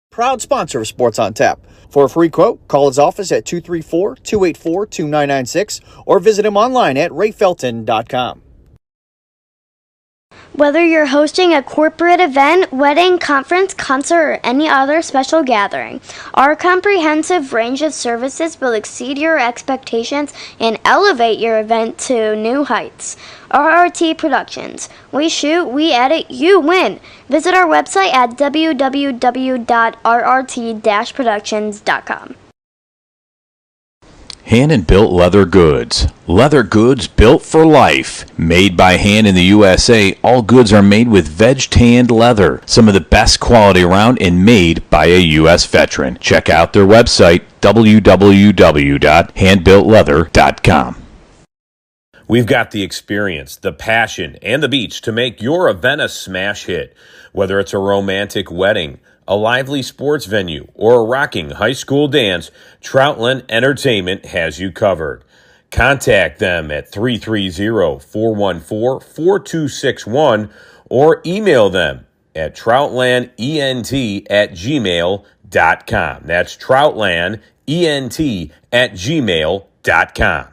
proud sponsor of Sports on Tap. For a free quote, call his office at 234-284-2996 or visit him online at rayfelton.com. Whether you're hosting a corporate event, wedding, conference, concert, or any other special gathering, our comprehensive range of services will exceed your expectations and elevate your event to new heights. RRT Productions. We shoot, we edit, you win. Visit our website at www.rrt-productions.com. Hand and built leather goods. Leather goods built for life. Made by hand in the USA, all goods are made with veg-tanned leather. Some of the best quality around and made by a U.S. veteran. Check out their website, www.handbuiltleather.com. We've got the experience, the passion, and the beach to make your event a smash hit. Whether it's a romantic wedding, a lively sports venue, or a rocking high school dance, Troutland Entertainment has you covered. Contact them at 330-414-4261 or email them at troutlandent@gmail.com. That's troutlandent@gmail.com.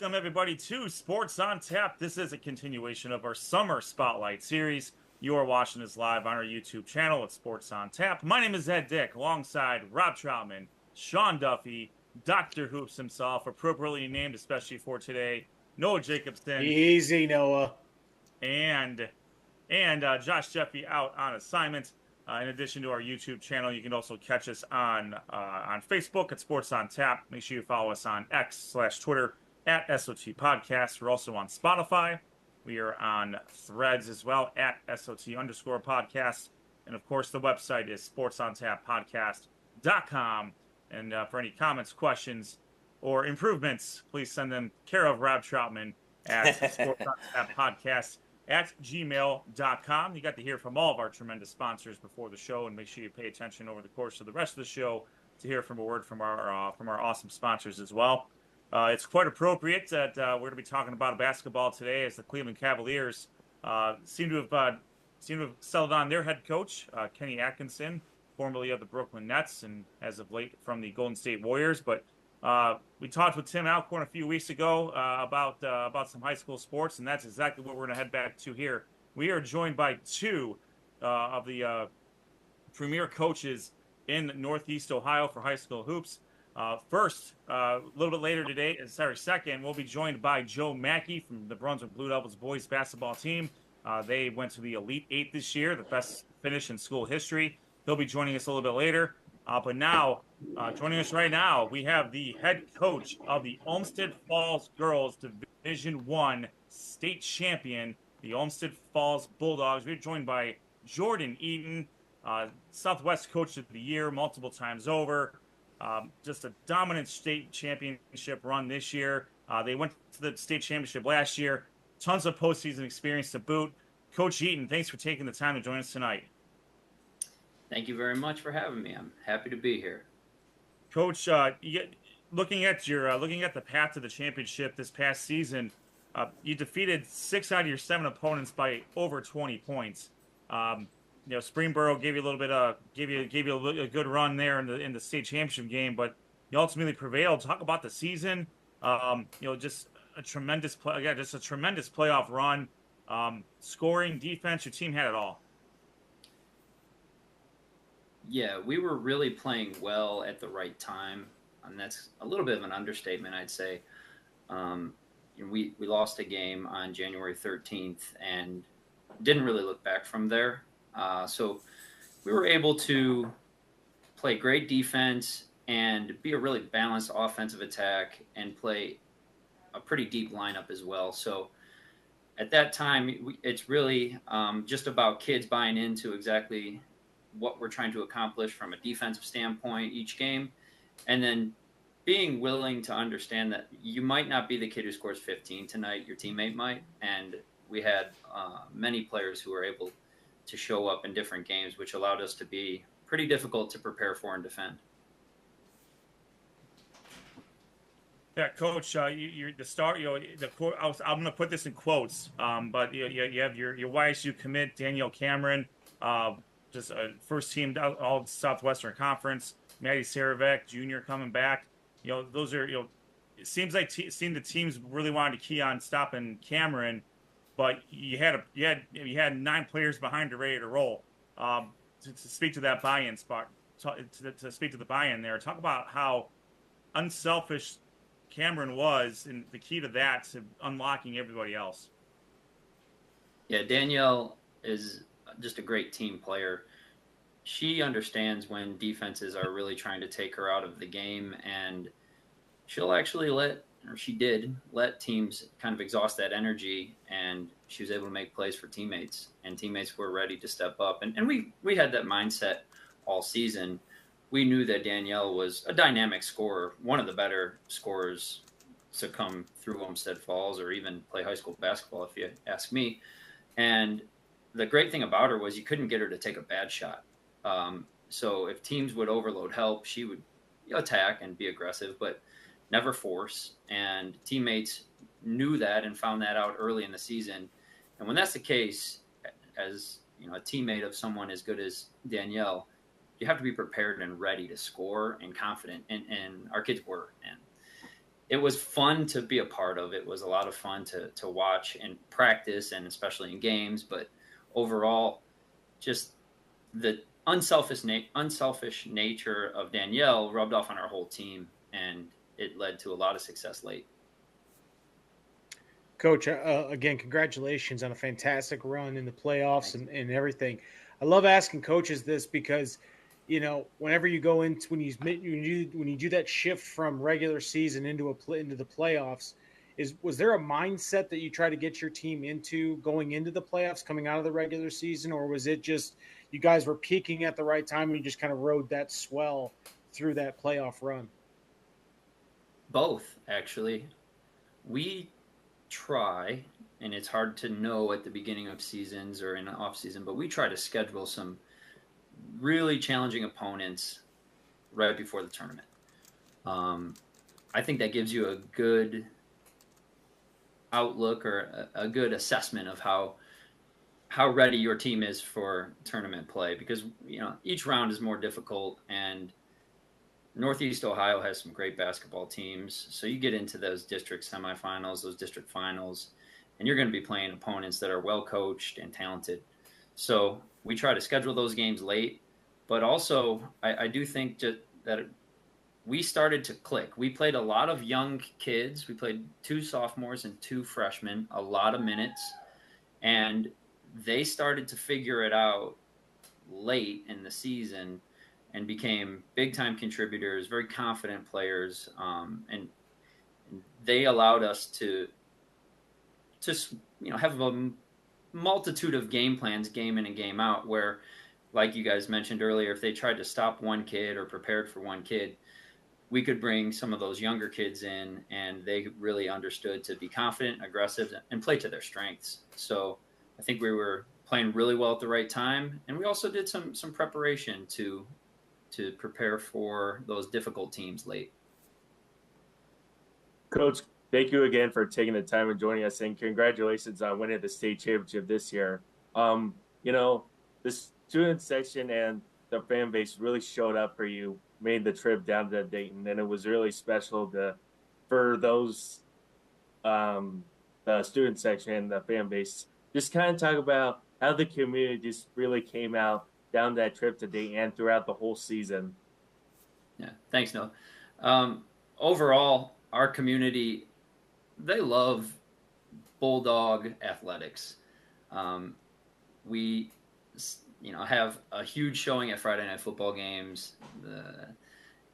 Welcome, everybody, to Sports on Tap. This is a continuation of our Summer Spotlight series. You are watching this live on our YouTube channel at Sports on Tap. My name is Ed Dick, alongside Rob Troutman, Sean Duffy, Dr. Hoops himself, appropriately named, especially for today, Noah Jacobson. Easy, Noah. And Josh Jeffy out on assignment. In addition to our YouTube channel, you can also catch us on Facebook at Sports on Tap. Make sure you follow us on X/Twitter at SOT Podcast. We're also on Spotify. We are on Threads as well at SOT_podcast. And of course, the website is sportsontappodcast.com. And for any comments, questions, or improvements, please send them care of Rob Troutman at sportsontappodcast@gmail.com. You got to hear from all of our tremendous sponsors before the show, and make sure you pay attention over the course of the rest of the show to hear from a word from our awesome sponsors as well. It's quite appropriate that we're going to be talking about basketball today, as the Cleveland Cavaliers seem to have settled on their head coach, Kenny Atkinson, formerly of the Brooklyn Nets and as of late from the Golden State Warriors. But we talked with Tim Alcorn a few weeks ago about some high school sports, and that's exactly what we're going to head back to here. We are joined by two of the premier coaches in Northeast Ohio for high school hoops. First, a little bit later today, second, we'll be joined by Joe Mackey from the Brunswick Blue Devils boys basketball team. They went to the Elite Eight this year, the best finish in school history. He'll be joining us a little bit later. But now, joining us right now, we have the head coach of the Olmsted Falls Girls Division I state champion, the Olmsted Falls Bulldogs. We're joined by Jordan Eaton, Southwest Coach of the Year multiple times over. Just a dominant state championship run this year. They went to the state championship last year. Tons of postseason experience to boot. Coach Eaton, thanks for taking the time to join us tonight. Thank you very much for having me. I'm happy to be here. Coach, looking at the path to the championship this past season, you defeated 6 out of your 7 opponents by over 20 points. Springboro gave you a little bit gave you a good run there in the state championship game, but you ultimately prevailed. Talk about the season. Just a tremendous playoff run. Scoring, defense, your team had it all. Yeah, we were really playing well at the right time, and that's a little bit of an understatement, I'd say. We lost a game on January 13th and didn't really look back from there. So we were able to play great defense and be a really balanced offensive attack and play a pretty deep lineup as well. So at that time, it's really just about kids buying into exactly what we're trying to accomplish from a defensive standpoint each game, and then being willing to understand that you might not be the kid who scores 15 tonight, your teammate might. And we had many players who were able to show up in different games, which allowed us to be pretty difficult to prepare for and defend. Yeah, Coach, you're the star. I'm going to put this in quotes, but you have your YSU commit Danielle Cameron, just a first team all Southwestern Conference. Maddie Saravec Jr. coming back. Those are it seems like the teams really wanted to key on stopping Cameron, but you had 9 players behind her ready to roll. To speak to that buy-in spot, to speak to the buy-in there, talk about how unselfish Cameron was, and the key to that to unlocking everybody else. Yeah, Danielle is just a great team player. She understands when defenses are really trying to take her out of the game, and she'll actually let teams kind of exhaust that energy, and she was able to make plays for teammates, and teammates were ready to step up. And we had that mindset all season. We knew that Danielle was a dynamic scorer, one of the better scorers to come through Olmsted Falls or even play high school basketball, if you ask me. And the great thing about her was you couldn't get her to take a bad shot. So if teams would overload help, she would attack and be aggressive, but never force. And teammates knew that and found that out early in the season. And when that's the case, as a teammate of someone as good as Danielle, you have to be prepared and ready to score and confident. And our kids were. And it was fun to be a part of. It was a lot of fun to watch and practice, and especially in games. But overall, just the unselfish nature of Danielle rubbed off on our whole team, and it led to a lot of success late. Coach, again, congratulations on a fantastic run in the playoffs and everything. I love asking coaches this because, whenever you go into when you do that shift from regular season into the playoffs, was there a mindset that you try to get your team into going into the playoffs, coming out of the regular season, or was it just you guys were peaking at the right time and you just kind of rode that swell through that playoff run? Both, actually. We try, and it's hard to know at the beginning of seasons or in the off season, but we try to schedule some really challenging opponents right before the tournament. I think that gives you a good outlook or a good assessment of how ready your team is for tournament play, because each round is more difficult, and Northeast Ohio has some great basketball teams. So you get into those district semifinals, those district finals, and you're going to be playing opponents that are well coached and talented. So we try to schedule those games late, but also I do think that we started to click. We played a lot of young kids. We played 2 sophomores and 2 freshmen, a lot of minutes, and they started to figure it out late in the season and became big-time contributors, very confident players, and they allowed us to have a multitude of game plans, game in and game out, where, like you guys mentioned earlier, if they tried to stop one kid or prepared for one kid, we could bring some of those younger kids in, and they really understood to be confident, aggressive, and play to their strengths. So I think we were playing really well at the right time, and we also did some preparation to prepare for those difficult teams late. Coach, thank you again for taking the time and joining us, and congratulations on winning the state championship this year. The student section and the fan base really showed up for you, made the trip down to Dayton, and it was really special for those the student section and the fan base. Just kind of talk about how the community just really came out down that trip to Dayton and throughout the whole season. Yeah, thanks, Noah. Overall, our community, they love Bulldog athletics. We, have a huge showing at Friday night football games.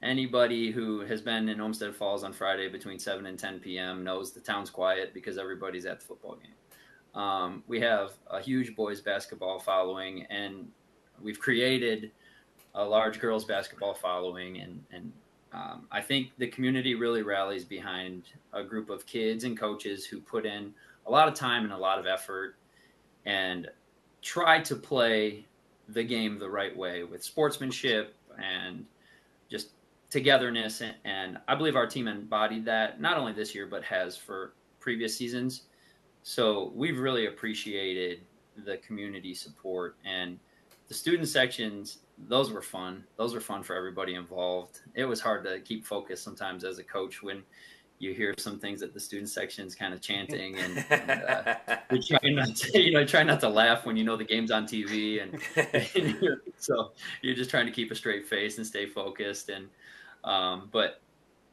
Anybody who has been in Olmsted Falls on Friday between 7 and 10 p.m. knows the town's quiet because everybody's at the football game. We have a huge boys basketball following, and we've created a large girls basketball following, and I think the community really rallies behind a group of kids and coaches who put in a lot of time and a lot of effort and try to play the game the right way with sportsmanship and just togetherness. And I believe our team embodied that, not only this year, but has for previous seasons. So we've really appreciated the community support, and the student sections, those were fun. Those were fun for everybody involved. It was hard to keep focused sometimes as a coach when you hear some things that the student section's kind of chanting, and you try not to laugh when the game's on TV, and so you're just trying to keep a straight face and stay focused. And but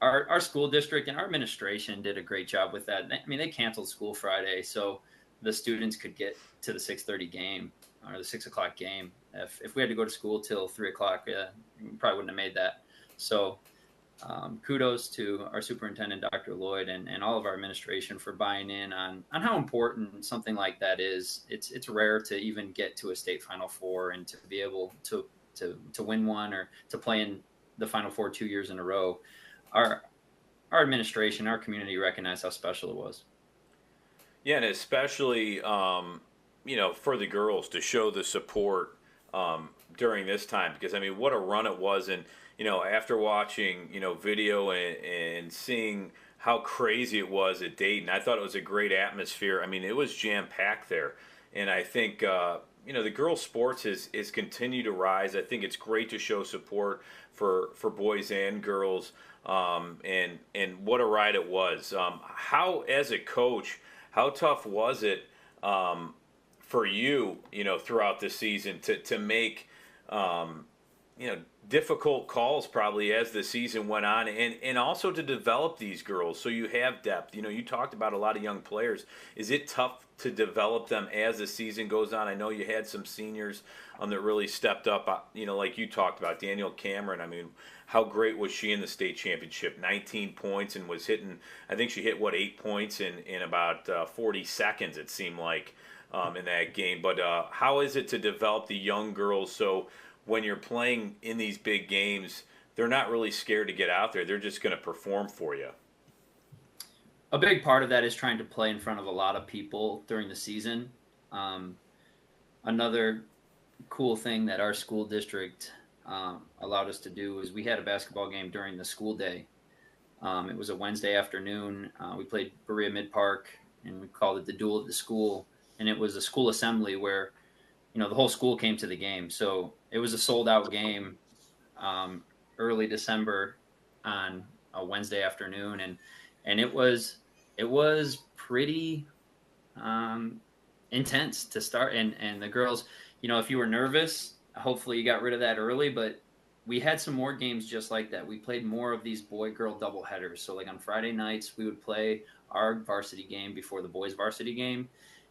our school district and our administration did a great job with that. I mean, they canceled school Friday so the students could get to the 6:30 game or the 6 o'clock game. If we had to go to school till 3 o'clock, we probably wouldn't have made that. So kudos to our superintendent, Dr. Lloyd, and all of our administration for buying in on how important something like that is. It's rare to even get to a state Final Four and to be able to win one or to play in the Final Four 2 years in a row. Our administration, our community recognized how special it was. Yeah, and especially for the girls to show the support during this time, because what a run it was. And after watching video and seeing how crazy it was at Dayton, I thought it was a great atmosphere. It was jam packed there, and I think the girls' sports is continue to rise. I think it's great to show support for boys and girls, and what a ride it was. How, as a coach, how tough was it for you, throughout the season to make, difficult calls probably as the season went on, and also to develop these girls so you have depth. You talked about a lot of young players. Is it tough to develop them as the season goes on? I know you had some seniors that really stepped up, like you talked about, Danielle Cameron. I mean, how great was she in the state championship? 19 points and was hitting, I think she hit, 8 points in about 40 seconds, it seemed like, in that game. But how is it to develop the young girls so when you're playing in these big games, they're not really scared to get out there? They're just going to perform for you. A big part of that is trying to play in front of a lot of people during the season. Another cool thing that our school district allowed us to do is we had a basketball game during the school day. It was a Wednesday afternoon. We played Berea Mid Park, and we called it the Duel at the School. And it was a school assembly where the whole school came to the game. So it was a sold-out game early December on a Wednesday afternoon, and it was pretty intense to start. And the girls, if you were nervous, hopefully you got rid of that early. But we had some more games just like that. We played more of these boy-girl doubleheaders. So like on Friday nights, we would play our varsity game before the boys' varsity game,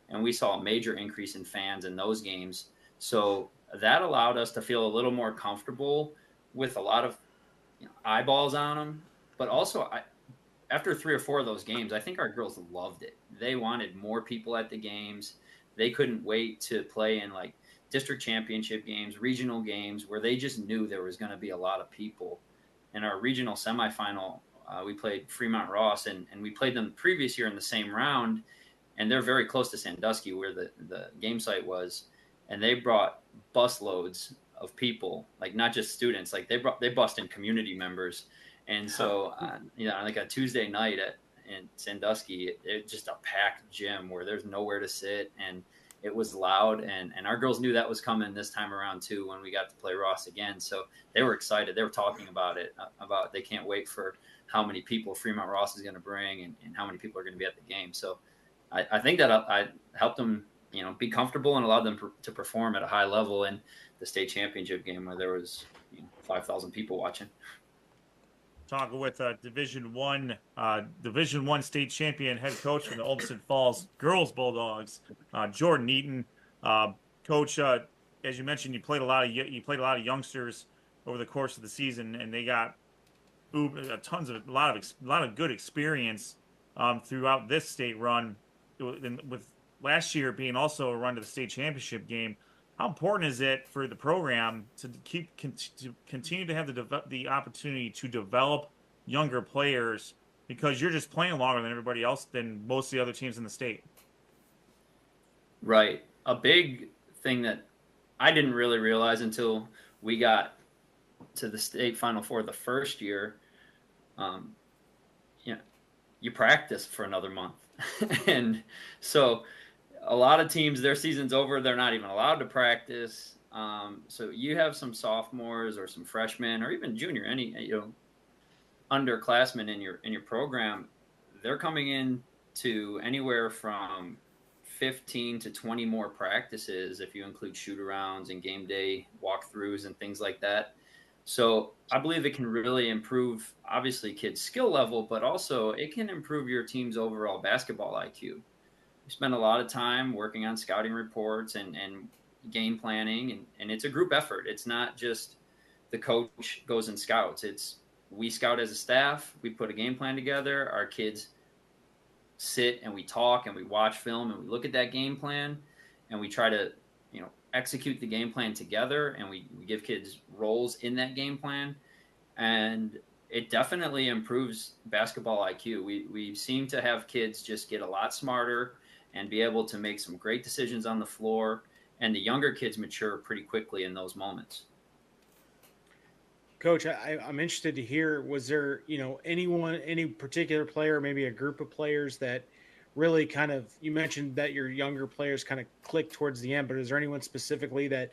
and we saw a major increase in fans in those games. So that allowed us to feel a little more comfortable with a lot of eyeballs on them. But also, after 3 or 4 of those games, I think our girls loved it. They wanted more people at the games. They couldn't wait to play in like district championship games, regional games, where they just knew there was going to be a lot of people. In our regional semifinal, we played Fremont Ross, and we played them the previous year in the same round. And they're very close to Sandusky, where the game site was. And they brought busloads of people, like not just students, like they bussed in community members. And so, like a Tuesday night in Sandusky, it's just a packed gym where there's nowhere to sit, and it was loud. And our girls knew that was coming this time around too, when we got to play Ross again. So they were excited. They were talking about it, they can't wait for how many people Fremont Ross is going to bring and how many people are going to be at the game. So I think that I helped them, be comfortable and allowed them to perform at a high level in the state championship game where there was 5,000 people watching. Talking with Division I state champion head coach from the Olmsted Falls Girls Bulldogs, Jordan Eaton. Coach, as you mentioned, you played a lot of youngsters over the course of the season, and they got a lot of good experience throughout this state run, with last year being also a run to the state championship game. How important is it for the program to continue to have the opportunity to develop younger players, because you're just playing longer than everybody else, than most of the other teams in the state? Right. A big thing that I didn't really realize until we got to the state Final Four the first year, you practice for another month. And so a lot of teams, their season's over, they're not even allowed to practice. So you have some sophomores or some freshmen or even junior, underclassmen in your program. They're coming in to anywhere from 15 to 20 more practices if you include shoot-arounds and game day walkthroughs and things like that. So I believe it can really improve, obviously, kids' skill level, but also it can improve your team's overall basketball IQ. We spend a lot of time working on scouting reports and game planning, and it's a group effort. It's not just the coach goes and scouts. It's we scout as a staff, we put a game plan together, our kids sit and we talk and we watch film and we look at that game plan and we try to execute the game plan together, and we give kids roles in that game plan, and it definitely improves basketball IQ. We seem to have kids just get a lot smarter and be able to make some great decisions on the floor, and the younger kids mature pretty quickly in those moments. Coach, I'm interested to hear, was there, any particular player, maybe a group of players that really kind of, you mentioned that your younger players kind of clicked towards the end, but is there anyone specifically that,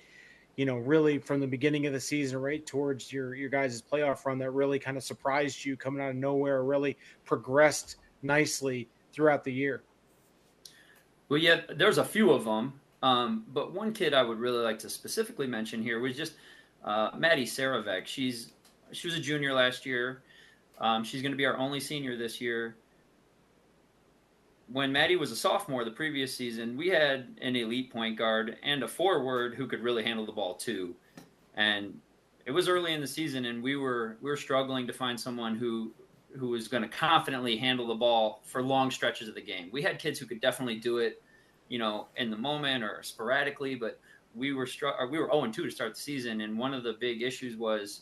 really from the beginning of the season right towards your guys' playoff run that really kind of surprised you coming out of nowhere, or really progressed nicely throughout the year? Well, yeah, there's a few of them, but one kid I would really like to specifically mention here was just Maddie Saravec. She was a junior last year. She's going to be our only senior this year. When Maddie was a sophomore the previous season, we had an elite point guard and a forward who could really handle the ball too. And it was early in the season, and we were struggling to find someone who was going to confidently handle the ball for long stretches of the game. We had kids who could definitely do it, in the moment or sporadically, but we were 0-2 to start the season, and one of the big issues was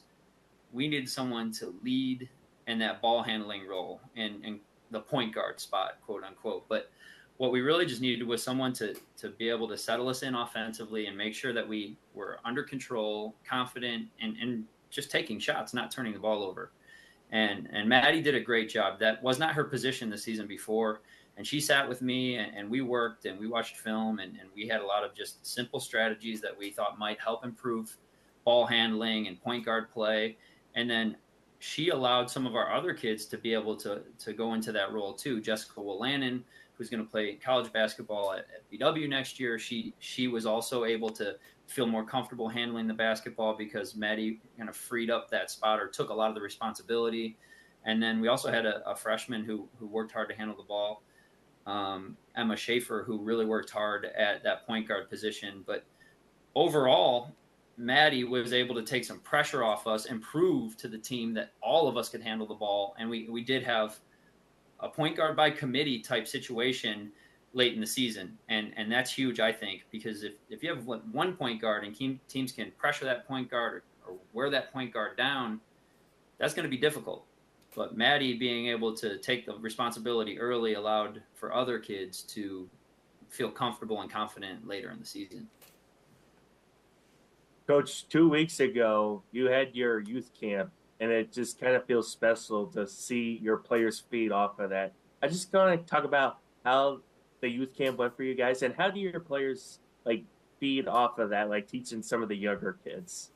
we needed someone to lead in that ball handling role and the point guard spot, quote unquote. But what we really just needed was someone to be able to settle us in offensively and make sure that we were under control, confident, and just taking shots, not turning the ball over. And Maddie did a great job. That was not her position the season before. And she sat with me and we worked and we watched film and we had a lot of just simple strategies that we thought might help improve ball handling and point guard play. And then she allowed some of our other kids to be able to go into that role too. Jessica Willanen, who's going to play college basketball at BW next year, she was also able to feel more comfortable handling the basketball because Maddie kind of freed up that spot or took a lot of the responsibility. And then we also had a freshman who worked hard to handle the ball, Emma Schaefer, who really worked hard at that point guard position. But overall, Maddie was able to take some pressure off us and prove to the team that all of us could handle the ball. And we did have a point guard by committee type situation late in the season. And that's huge, I think, because if you have one point guard and teams can pressure that point guard or wear that point guard down, that's going to be difficult. But Maddie being able to take the responsibility early allowed for other kids to feel comfortable and confident later in the season. Coach, 2 weeks ago, you had your youth camp, and it just kind of feels special to see your players feed off of that. I just want to talk about how the youth camp went for you guys, and how do your players feed off of that, teaching some of the younger kids?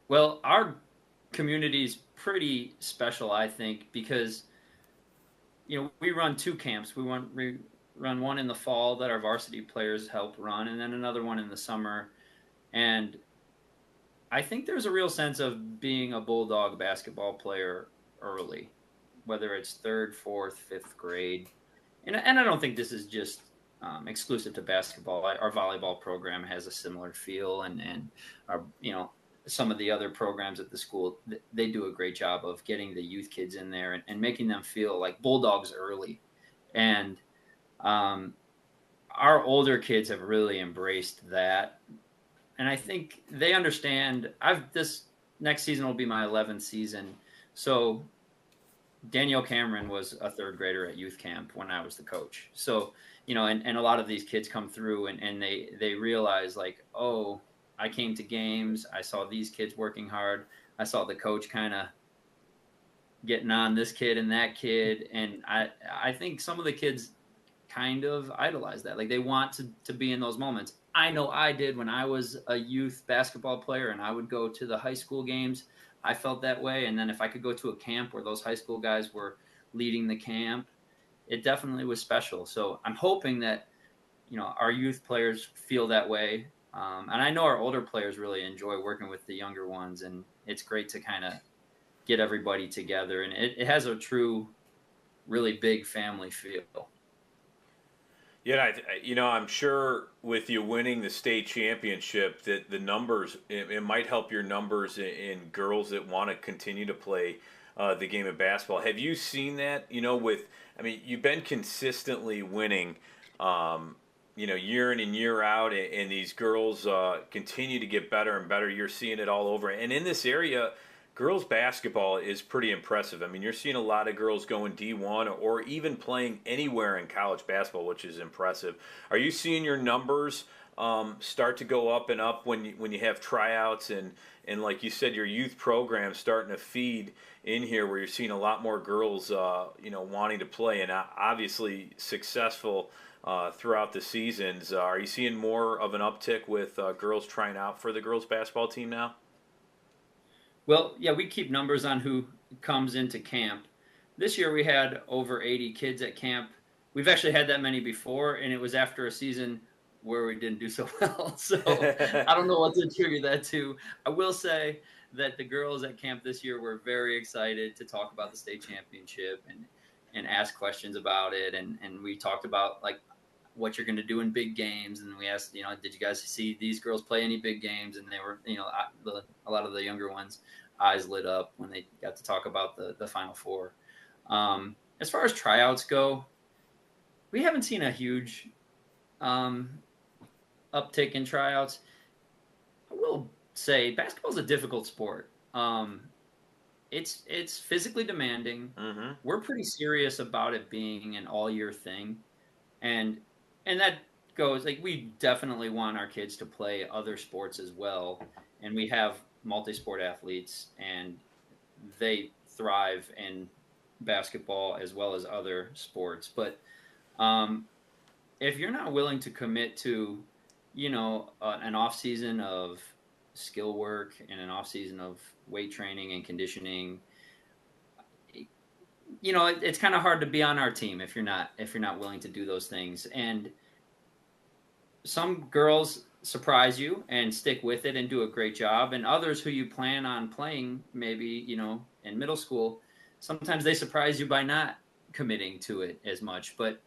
Well, our community's pretty special, I think, because we run 2 camps. We run one in the fall that our varsity players help run, and then another one in the summer. And I think there's a real sense of being a Bulldog basketball player early, whether it's 3rd, 4th, 5th grade. And I don't think this is just exclusive to basketball. Our volleyball program has a similar feel, and our, some of the other programs at the school, they do a great job of getting the youth kids in there and making them feel like Bulldogs early. And our older kids have really embraced that. And I think they understand. This next season will be my 11th season. So Danielle Cameron was a 3rd grader at youth camp when I was the coach. So, and a lot of these kids come through and they realize oh, I came to games. I saw these kids working hard. I saw the coach kind of getting on this kid and that kid. And I think some of the kids kind of idolize that. They want to be in those moments. I know I did when I was a youth basketball player and I would go to the high school games. I felt that way. And then if I could go to a camp where those high school guys were leading the camp, it definitely was special. So I'm hoping that, our youth players feel that way. And I know our older players really enjoy working with the younger ones. And it's great to kind of get everybody together. And it has a true, really big family feel. Yeah, I'm sure with you winning the state championship that the numbers, it might help your numbers in girls that want to continue to play the game of basketball. Have you seen that, you've been consistently winning, year in and year out, and these girls continue to get better and better. You're seeing it all over. And in this area, girls basketball is pretty impressive. You're seeing a lot of girls going D1 or even playing anywhere in college basketball, which is impressive. Are you seeing your numbers start to go up and up when you have tryouts and like you said, your youth program starting to feed in here, where you're seeing a lot more girls, wanting to play and obviously successful throughout the seasons. Are you seeing more of an uptick with girls trying out for the girls basketball team now? Well, yeah, we keep numbers on who comes into camp. This year we had over 80 kids at camp. We've actually had that many before, and it was after a season where we didn't do so well. So I don't know what to attribute that to. I will say that the girls at camp this year were very excited to talk about the state championship and ask questions about it. And we talked about like what you're going to do in big games. And we asked, did you guys see these girls play any big games? And they were, a lot of the younger ones, eyes lit up when they got to talk about the Final Four. As far as tryouts go, we haven't seen a huge uptick in tryouts. I will say basketball is a difficult sport. It's physically demanding. Mm-hmm. We're pretty serious about it being an all year thing. And that goes like, we definitely want our kids to play other sports as well. And we have multi-sport athletes and they thrive in basketball as well as other sports. But if you're not willing to commit to, an off season of skill work and an off season of weight training and conditioning, it's kind of hard to be on our team if you're not willing to do those things. And some girls surprise you and stick with it and do a great job. And others who you plan on playing, maybe, in middle school, sometimes they surprise you by not committing to it as much. But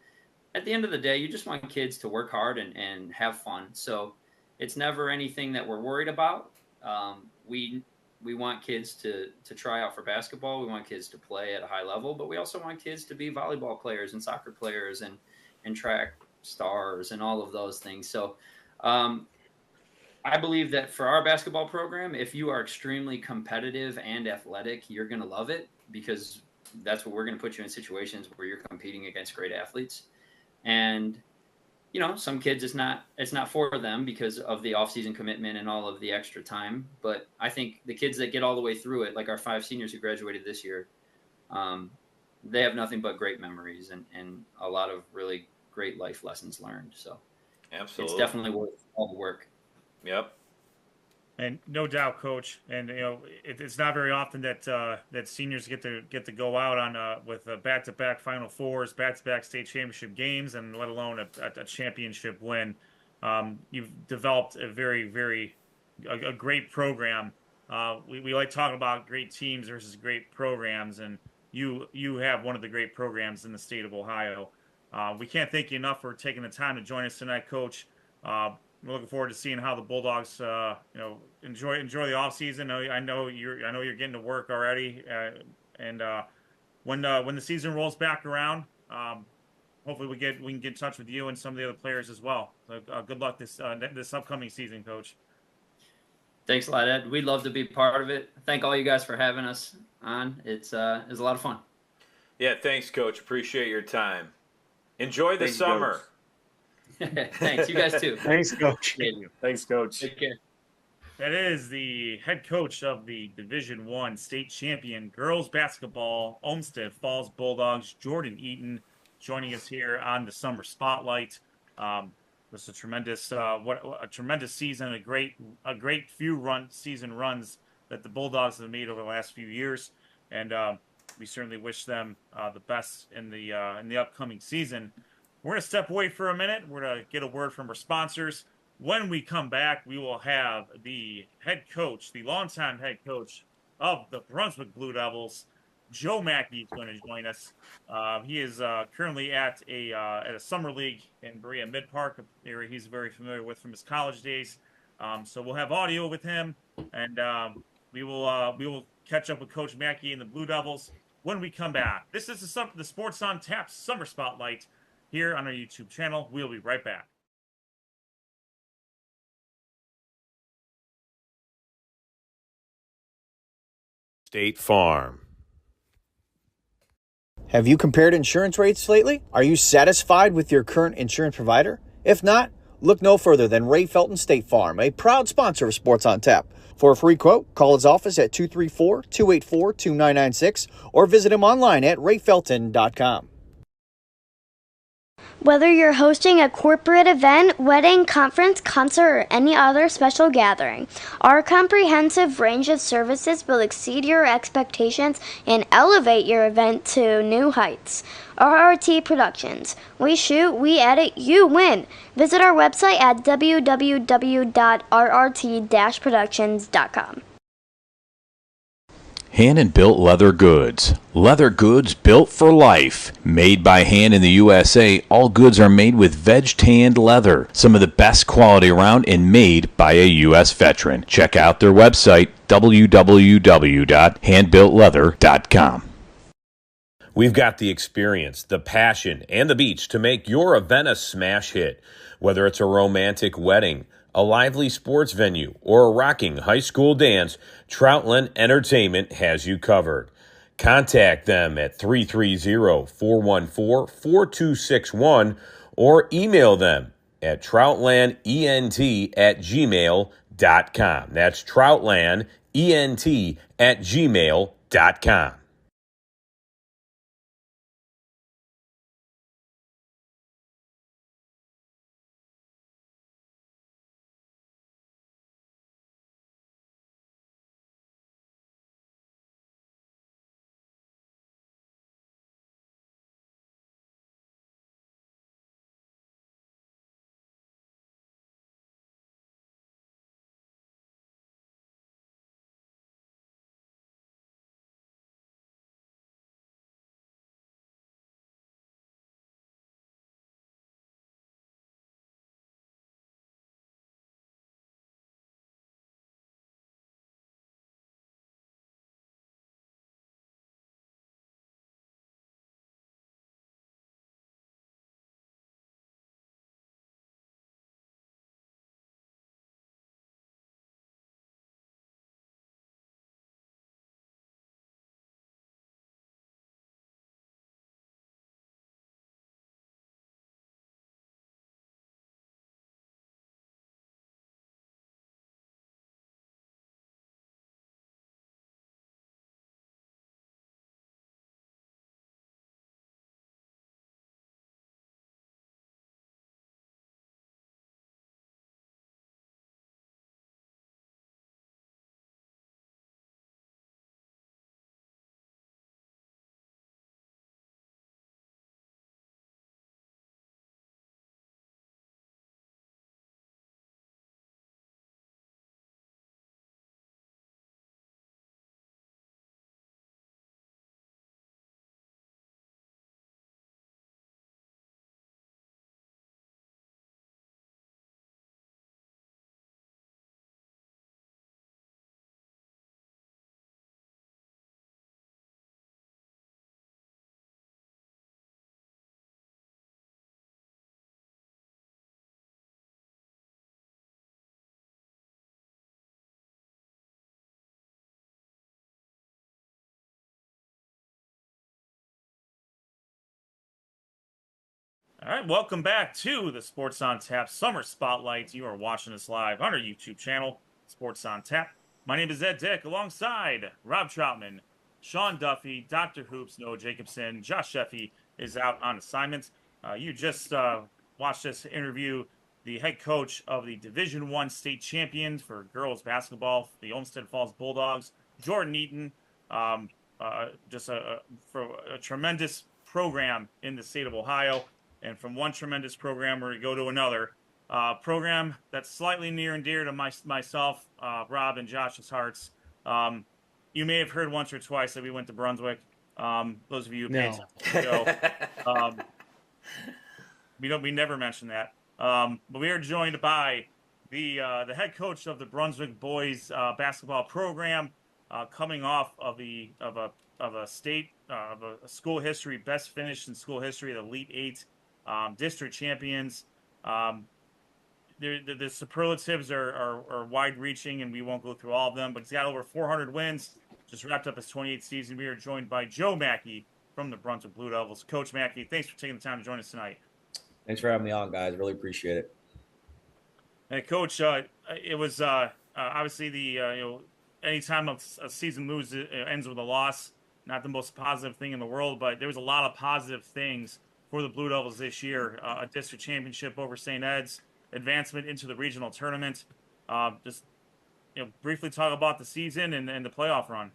at the end of the day, you just want kids to work hard and have fun. So it's never anything that we're worried about. We want kids to try out for basketball. We want kids to play at a high level, but we also want kids to be volleyball players and soccer players and track stars and all of those things. So I believe that for our basketball program, if you are extremely competitive and athletic, you're going to love it, because that's what we're going to put you in situations where you're competing against great athletes. And some kids it's not for them because of the off-season commitment and all of the extra time. But I think the kids that get all the way through it, like our 5 seniors who graduated this year, they have nothing but great memories and a lot of really great life lessons learned. So absolutely, it's definitely worth all the work. Yep. And no doubt, Coach. And it's not very often that seniors get to go out on with back-to-back Final Fours, back-to-back state championship games, and let alone a championship win. You've developed a very a great program. We like talking about great teams versus great programs, and you have one of the great programs in the state of Ohio. We can't thank you enough for taking the time to join us tonight, Coach. We're looking forward to seeing how the Bulldogs, enjoy the off season. I know you're getting to work already, and when the season rolls back around, hopefully we can get in touch with you and some of the other players as well. So good luck this upcoming season, Coach. Thanks a lot, Ed. We'd love to be part of it. Thank all you guys for having us on. It was a lot of fun. Yeah, thanks, Coach. Appreciate your time. Enjoy the summer. Thanks. You guys too. Thanks, Coach. Thanks, Coach. Take care. That is the head coach of the Division I state champion girls basketball Olmsted Falls Bulldogs, Jordan Eaton, joining us here on the Summer Spotlight. This is a tremendous season, a great few season runs that the Bulldogs have made over the last few years, and we certainly wish them the best in the upcoming season. We're going to step away for a minute. We're going to get a word from our sponsors. When we come back, we will have the head coach, the longtime head coach of the Brunswick Blue Devils, Joe Mackey, is going to join us. He is currently at a summer league in Berea Mid-Park, area he's very familiar with from his college days. So we'll have audio with him, and we will catch up with Coach Mackey and the Blue Devils when we come back. This is the Sports on Tap Summer Spotlight here on our YouTube channel. We'll be right back. State Farm. Have you compared insurance rates lately? Are you satisfied with your current insurance provider? If not, Look no further than Ray Felton State Farm, a proud sponsor of Sports on Tap. For a free quote, call his office at 234-284-2996 or visit him online at rayfelton.com. Whether you're hosting a corporate event, wedding, conference, concert, or any other special gathering, our comprehensive range of services will exceed your expectations and elevate your event to new heights. RRT Productions. We shoot, we edit, you win. Visit our website at www.rrt-productions.com. Hand-and-built leather goods. Leather goods built for life. Made by hand in the USA, all goods are made with veg-tanned leather. Some of the best quality around and made by a U.S. veteran. Check out their website, www.handbuiltleather.com. We've got the experience, the passion, and the beach to make your event a smash hit. Whether it's a romantic wedding, a lively sports venue, or a rocking high school dance, Troutland Entertainment has you covered. Contact them at 330-414-4261 or email them at troutlandent@gmail.com. That's troutlandent@gmail.com. All right, welcome back to the Sports on Tap Summer Spotlight. You are watching us live on our YouTube channel, Sports on Tap. My name is Ed Dick, alongside Rob Troutman, Sean Duffy, Dr. Hoops, Noah Jacobson. Josh Sheffy is out on assignment. You just watched us interview the head coach of the Division I state champions for girls basketball, the Olmsted Falls Bulldogs, Jordan Eaton. Just for a tremendous program in the state of Ohio. And from one tremendous program, we go to another program that's slightly near and dear to myself, Rob, and Josh's hearts. You may have heard once or twice that we went to Brunswick. Those of you who paid attention to the show, we never mention that. But we are joined by the head coach of the Brunswick Boys Basketball program, coming off of a school history best finish in school history, the Elite Eight. District champions. The superlatives are wide-reaching, and we won't go through all of them, but he's got over 400 wins, just wrapped up his 28th season. We are joined by Joe Mackey from the Brunswick Blue Devils. Coach Mackey, thanks for taking the time to join us tonight. Thanks for having me on, guys. Really appreciate it. And Coach, it was obviously anytime a season ends with a loss, not the most positive thing in the world, but there was a lot of positive things for the Blue Devils this year. A district championship over St. Ed's, advancement into the regional tournament. Just briefly talk about the season and the playoff run.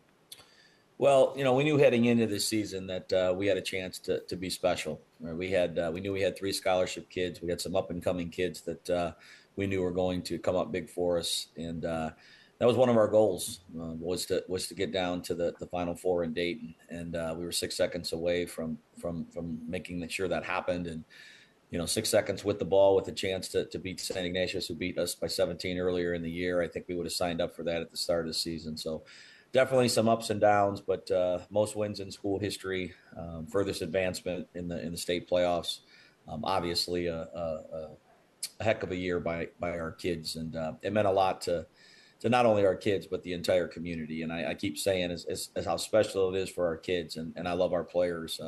Well, we knew heading into this season that we had a chance to be special. Right? We knew we had 3 scholarship kids. We had some up and coming kids that we knew were going to come up big for us, and that was one of our goals was to get down to the Final Four in Dayton, and we were 6 seconds away from making sure that happened, and 6 seconds with the ball with a chance to beat St. Ignatius, who beat us by 17 earlier in the year. I think we would have signed up for that at the start of the season. So definitely some ups and downs, but most wins in school history, furthest advancement in the state playoffs. Obviously, a heck of a year by our kids, and it meant a lot to not only our kids but the entire community. And I keep saying as how special it is for our kids, and I love our players.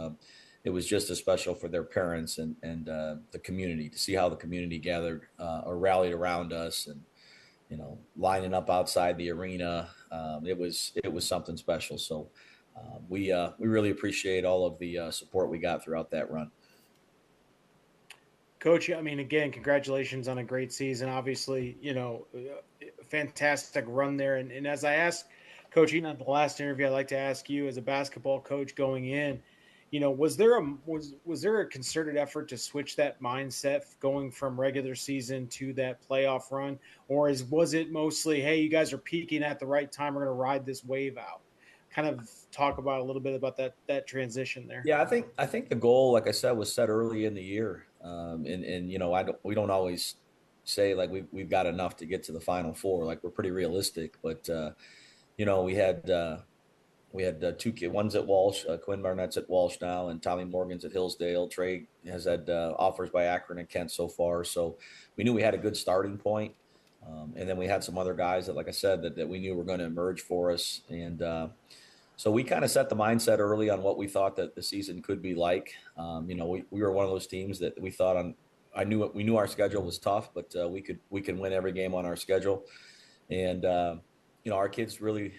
It was just as special for their parents and the community to see how the community gathered or rallied around us, and lining up outside the arena. It was something special. So we really appreciate all of the support we got throughout that run. Coach, I mean, again, congratulations on a great season. Obviously, fantastic run there. And as I asked Coach Eaton at the last interview, I'd like to ask you as a basketball coach going in, was there a concerted effort to switch that mindset going from regular season to that playoff run? Or was it mostly, hey, you guys are peaking at the right time, we're going to ride this wave out? Kind of talk about a little bit about that transition there. Yeah, I think the goal, like I said, was set early in the year. We don't always say like we've got enough to get to the Final Four. Like, we're pretty realistic, but we had 2 kids. One's at Walsh. Quinn Barnett's at Walsh now, and Tommy Morgan's at Hillsdale. Trey has had offers by Akron and Kent so far. So we knew we had a good starting point. And then we had some other guys that, like I said, that we knew were going to emerge for us. And so we kind of set the mindset early on what we thought that the season could be like. We were one of those teams that we thought we knew our schedule was tough, but we could win every game on our schedule. And our kids really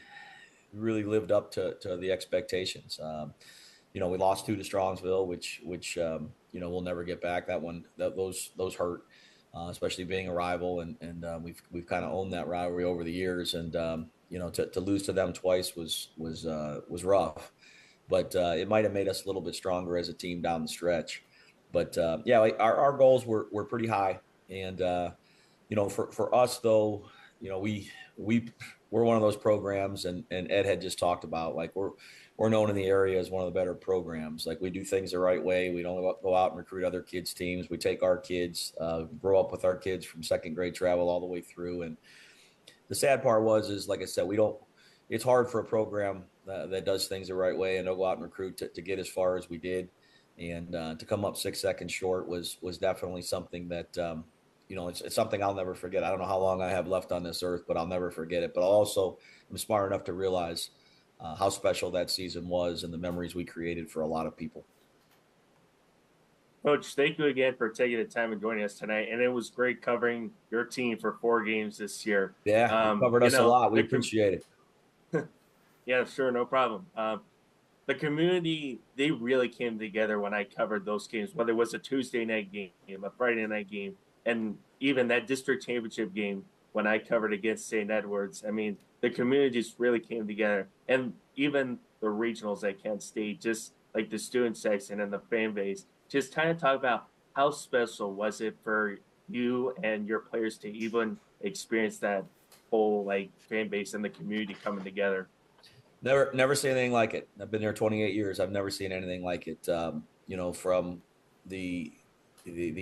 lived up to the expectations. We lost 2 to Strongsville, which we'll never get back. Those hurt, especially being a rival, and we've kind of owned that rivalry over the years. And to lose to them twice was rough, but it might have made us a little bit stronger as a team down the stretch. But our goals were pretty high, and for us though, we're one of those programs, and Ed had just talked about, like, we're known in the area as one of the better programs. Like, we do things the right way. We don't go out and recruit other kids' teams. We take our kids, grow up with our kids from second grade travel all the way through. And the sad part is, like I said, it's hard for a program that does things the right way and don't go out and recruit to get as far as we did. And to come up 6 seconds short was definitely something that, it's something I'll never forget. I don't know how long I have left on this earth, but I'll never forget it. But also, I'm smart enough to realize how special that season was and the memories we created for a lot of people. Coach, thank you again for taking the time and joining us tonight. And it was great covering your team for 4 games this year. Yeah, you covered us a lot. We appreciate it. Yeah, sure, no problem. The community, they really came together when I covered those games, whether it was a Tuesday night game, a Friday night game, and even that district championship game when I covered against St. Edwards. I mean, the community just really came together. And even the regionals at Kent State, just like the student section and the fan base, just kind of talk about how special was it for you and your players to even experience that whole, like, fan base and the community coming together. Never seen anything like it. I've been here 28 years. I've never seen anything like it. From the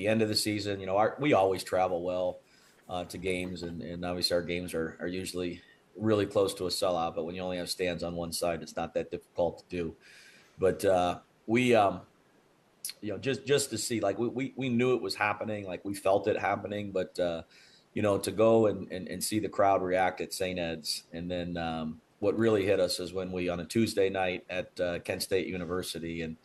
end of the season, we always travel well to games, and obviously our games are usually really close to a sellout. But when you only have stands on one side, it's not that difficult to do. But just to see, like, we knew it was happening, like we felt it happening. But to go and see the crowd react at St. Ed's, and then what really hit us is when we, on a Tuesday night at Kent State University, and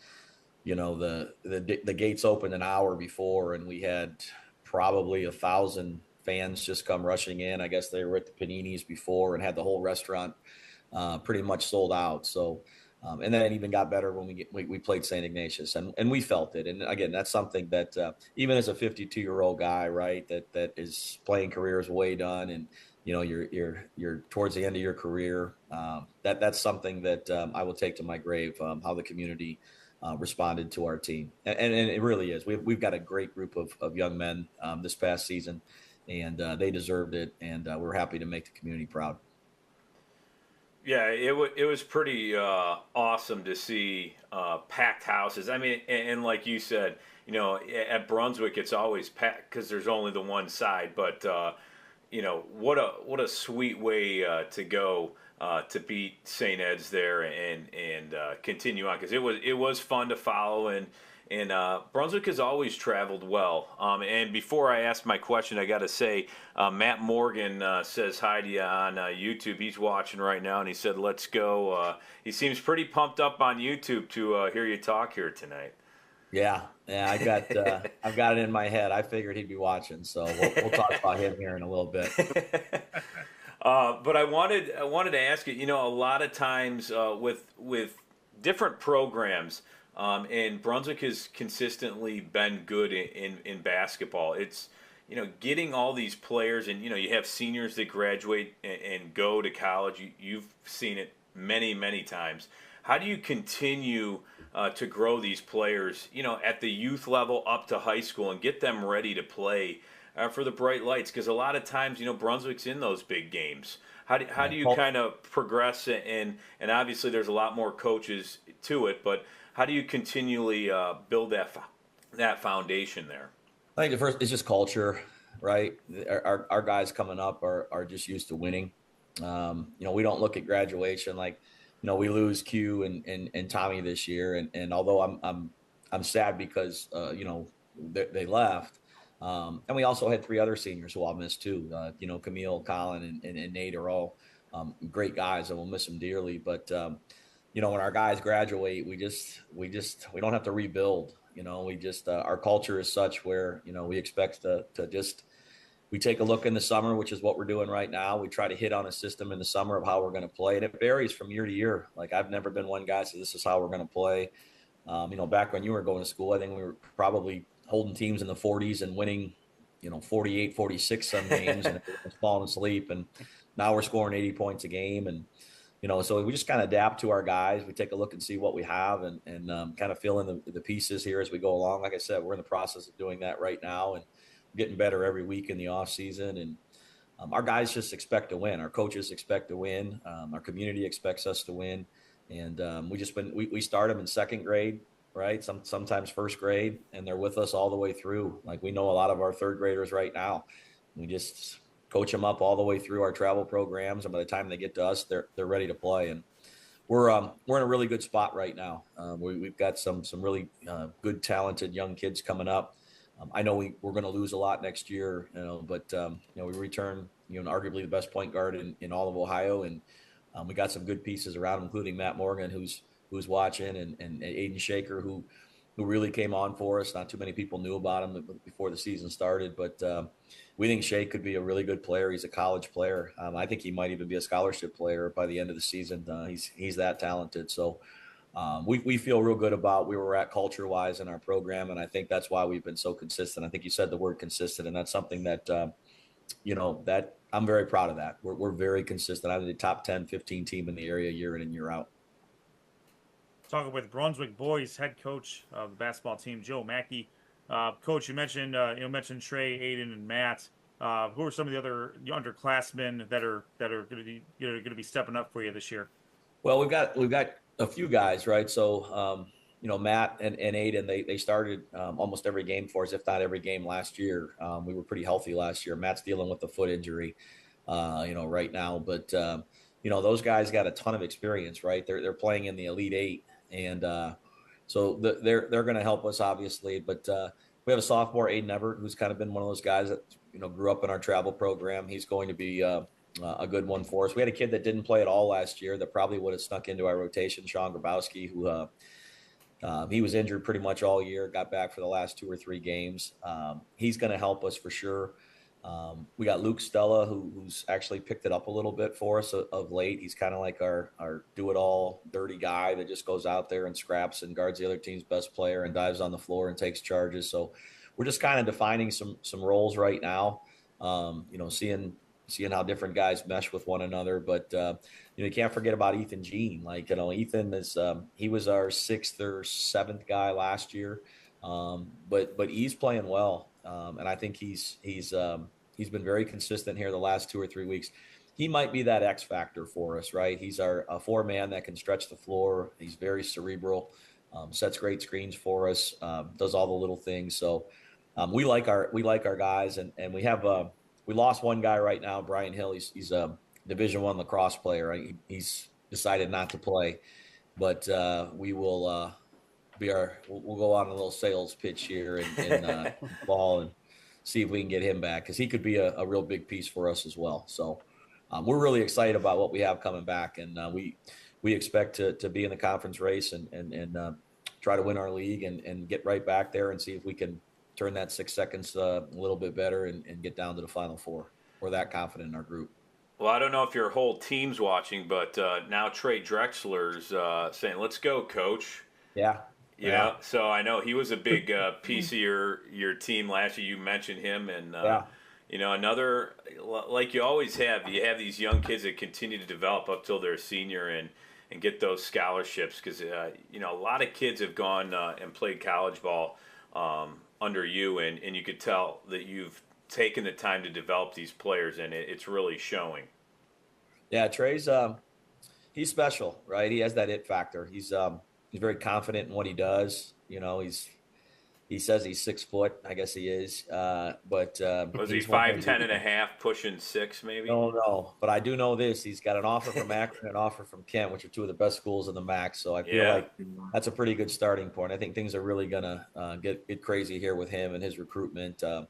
the gates opened an hour before, and we had probably 1,000 fans just come rushing in. I guess they were at the Paninis before and had the whole restaurant pretty much sold out. So, and then it even got better when we played St. Ignatius, and we felt it. And again, that's something that even as a 52-year-old guy, right, that is playing careers way done, and you're towards the end of your career. That's something that I will take to my grave. How the community responded to our team, and it really is. We've got a great group of young men this past season, and they deserved it, and we're happy to make the community proud. Yeah, it was pretty awesome to see packed houses. I mean, and like you said, at Brunswick it's always packed because there's only the one side. But what a sweet way to go to beat St. Ed's there and continue on, because it was fun to follow, and Brunswick has always traveled well. And before I ask my question, I got to say, Matt Morgan says hi to you on YouTube. He's watching right now, and he said, "Let's go." He seems pretty pumped up on YouTube to hear you talk here tonight. Yeah, I've got it in my head. I figured he'd be watching, so we'll talk about him here in a little bit. But I wanted to ask you. A lot of times with different programs. And Brunswick has consistently been good in basketball. It's, getting all these players, and, you have seniors that graduate and go to college. You've seen it many, many times. How do you continue to grow these players, at the youth level up to high school and get them ready to play for the bright lights? Because a lot of times, Brunswick's in those big games. How do you kind of progress? And obviously there's a lot more coaches to it, but how do you continually build that foundation there? I think the first is just culture, right? Our guys coming up are just used to winning. We don't look at graduation like, we lose Q and Tommy this year, and although I'm sad because they left, and we also had 3 other seniors who I'll miss too. Camille, Colin, and Nate are all great guys, and we'll miss them dearly, but. When our guys graduate, we don't have to rebuild. Our culture is such where, we expect to we take a look in the summer, which is what we're doing right now. We try to hit on a system in the summer of how we're going to play. And it varies from year to year. Like, I've never been one guy, so this is how we're going to play. Back when you were going to school, I think we were probably holding teams in the 40s and winning, 48, 46 some games and falling asleep. And now we're scoring 80 points a game. And, so we just kind of adapt to our guys. We take a look and see what we have and kind of fill in the pieces here as we go along. Like I said, we're in the process of doing that right now and getting better every week in the off season. And our guys just expect to win. Our coaches expect to win. Our community expects us to win. And we start them in second grade, right? Sometimes first grade, and they're with us all the way through. Like, we know a lot of our third graders right now. We just coach them up all the way through our travel programs, and by the time they get to us, they're ready to play. And we're in a really good spot right now. We've got some really good, talented young kids coming up. I know we're going to lose a lot next year, but we return arguably the best point guard in all of Ohio, and we got some good pieces around him, including Matt Morgan, who's watching, and Aiden Shaker, who really came on for us. Not too many people knew about him before the season started, but we think Shea could be a really good player. He's a college player. I think he might even be a scholarship player by the end of the season. He's that talented. So we feel real good about where we're at culture-wise in our program, and I think that's why we've been so consistent. I think you said the word consistent, and that's something that, that I'm very proud of that. We're very consistent. I'm the top 10, 15 team in the area year in and year out. Talking with Brunswick Boys head coach of the basketball team, Joe Mackey. Coach, you mentioned Trey, Aiden, and Matt. Who are some of the other underclassmen that are going to be stepping up for you this year? Well, we've got a few guys, right? So Matt and Aiden, they started almost every game for us, if not every game last year. We were pretty healthy last year. Matt's dealing with a foot injury, right now, but those guys got a ton of experience, right? They're playing in the Elite Eight, and so they're going to help us, obviously. But we have a sophomore, Aiden Everett, who's kind of been one of those guys that grew up in our travel program. He's going to be a good one for us. We had a kid that didn't play at all last year that probably would have snuck into our rotation, Sean Grabowski, who he was injured pretty much all year, got back for the last 2 or 3 games. He's going to help us for sure. We got Luke Stella, who's actually picked it up a little bit for us of late. He's kind of like our do-it-all dirty guy that just goes out there and scraps and guards the other team's best player and dives on the floor and takes charges. So we're just kind of defining some roles right now, seeing how different guys mesh with one another. But, you can't forget about Ethan Jean. Ethan is he was our 6th or 7th guy last year, but he's playing well. And I think he's been very consistent here the last 2 or 3 weeks. He might be that X factor for us, right? He's a 4-man that can stretch the floor. He's very cerebral, sets great screens for us, does all the little things. So we like our guys, and we lost one guy right now, Brian Hill. He's a Division I lacrosse player. Right? He's decided not to play, but we will. We'll go on a little sales pitch here in fall and see if we can get him back, because he could be a real big piece for us as well. So we're really excited about what we have coming back, and we expect to be in the conference race and try to win our league and get right back there and see if we can turn that 6 seconds a little bit better and get down to the Final Four. We're that confident in our group. Well, I don't know if your whole team's watching, but now Trey Drexler's saying, "Let's go, coach." Yeah. Yeah, so I know he was a big piece of your team last year. You mentioned him, and another, like you always have. You have these young kids that continue to develop up till they're a senior and get those scholarships, because a lot of kids have gone and played college ball under you, and you could tell that you've taken the time to develop these players, and it's really showing. Yeah, Trey's he's special, right? He has that it factor. He's very confident in what he does. He says he's 6 foot. I guess he is. But was he 5'10" and a half, pushing 6 maybe? No. But I do know this: he's got an offer from Akron and an offer from Kent, which are 2 of the best schools in the MAC. So I feel like that's a pretty good starting point. I think things are really gonna get crazy here with him and his recruitment. And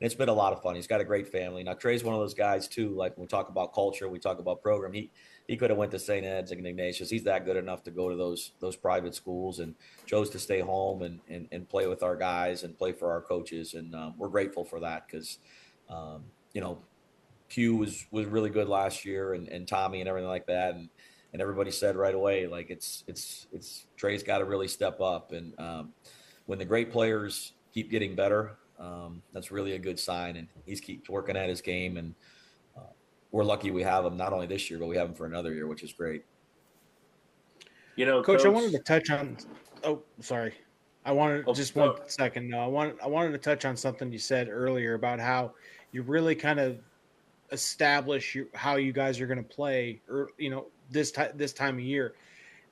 it's been a lot of fun. He's got a great family. Now Trey's one of those guys too. Like when we talk about culture, we talk about program. He could have went to St. Ed's and Ignatius. He's that good enough to go to those private schools, and chose to stay home and play with our guys and play for our coaches. And we're grateful for that, because, Q was really good last year, and Tommy and everything like that. And everybody said right away, like it's Trey's got to really step up. And when the great players keep getting better, that's really a good sign. And he's keeps working at his game, and we're lucky we have him not only this year, but we have him for another year, which is great. Coach, I wanted to touch on. Oh, sorry. I wanted just 1 second. No, I wanted to touch on something you said earlier about how you really kind of establish how you guys are going to play, or this time of year.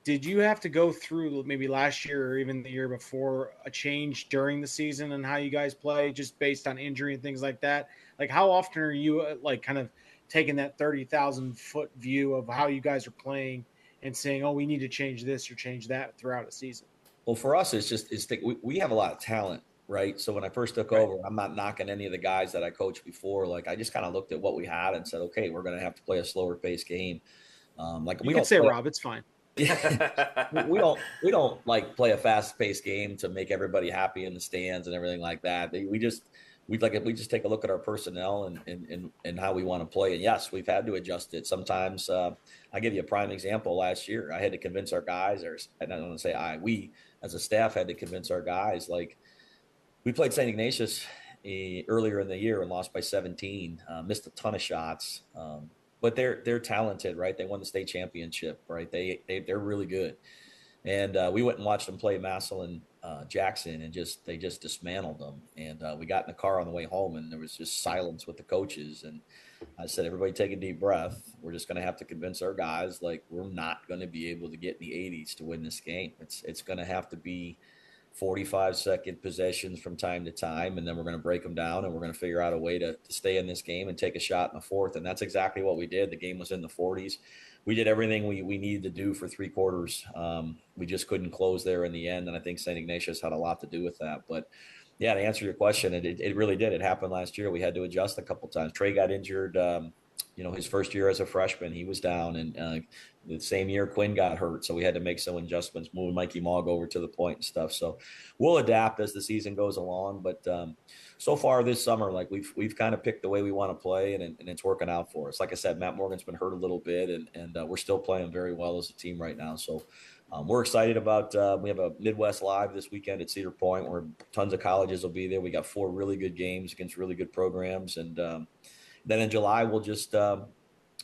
Did you have to go through maybe last year or even the year before a change during the season and how you guys play, just based on injury and things like that? Like, how often are you kind of taking that 30,000-foot view of how you guys are playing and saying, "Oh, we need to change this or change that" throughout a season? Well, for us, we have a lot of talent, right? So when I first took over, I'm not knocking any of the guys that I coached before. Like, I just kind of looked at what we had and said, okay, we're going to have to play a slower paced game. We can say, Rob, it's fine. we don't like play a fast paced game to make everybody happy in the stands and everything like that. We just take a look at our personnel and how we want to play. And yes, we've had to adjust it. Sometimes I'll give you a prime example. Last year, I had to convince our guys, or I don't want to say we as a staff had to convince our guys. Like, we played St. Ignatius earlier in the year and lost by 17, missed a ton of shots. But they're talented, right? They won the state championship, right? They're really good. And we went and watched them play Massillon Jackson, and they just dismantled them. And we got in the car on the way home, and there was just silence with the coaches. And I said, everybody take a deep breath. We're just going to have to convince our guys, like, we're not going to be able to get in the 80s to win this game. It's going to have to be 45-second possessions from time to time, and then we're going to break them down, and we're going to figure out a way to stay in this game and take a shot in the fourth. And that's exactly what we did. The game was in the 40s. We did everything we needed to do for 3 quarters. We just couldn't close there in the end, and I think St. Ignatius had a lot to do with that. But, yeah, to answer your question, it really did. It happened last year. We had to adjust a couple times. Trey got injured his first year as a freshman, he was down, and the same year Quinn got hurt, so we had to make some adjustments, moving Mikey Mogg over to the point and stuff. So we'll adapt as the season goes along. But so far this summer, like we've kind of picked the way we want to play, and it's working out for us. Like I said, Matt Morgan's been hurt a little bit, and we're still playing very well as a team right now. So we're excited about. We have a Midwest Live this weekend at Cedar Point, where tons of colleges will be there. We got 4 really good games against really good programs, and then in July we'll just kind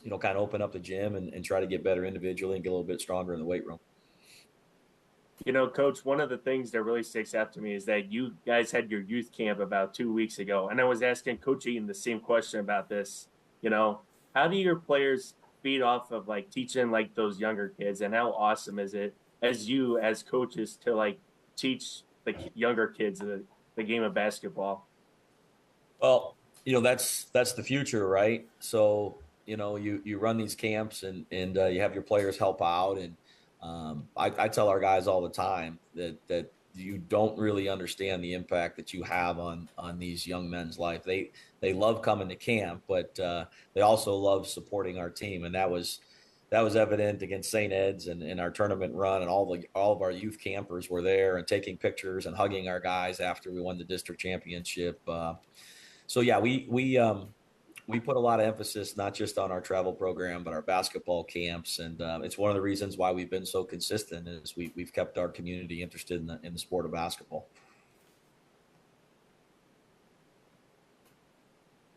of open up the gym and try to get better individually and get a little bit stronger in the weight room. Coach, one of the things that really sticks out to me is that you guys had your youth camp about 2 weeks ago, and I was asking Coach Eaton the same question about this. How do your players feed off of like teaching like those younger kids, and how awesome is it as coaches to like teach the younger kids the game of basketball? Well, that's the future, right? So you run these camps and you have your players help out, and I tell our guys all the time that you don't really understand the impact that you have on these young men's life. They love coming to camp, but they also love supporting our team, and that was evident against St. Ed's and our tournament run, and all of our youth campers were there and taking pictures and hugging our guys after we won the district championship. So yeah, we put a lot of emphasis not just on our travel program, but our basketball camps, and it's one of the reasons why we've been so consistent is we've kept our community interested in the sport of basketball.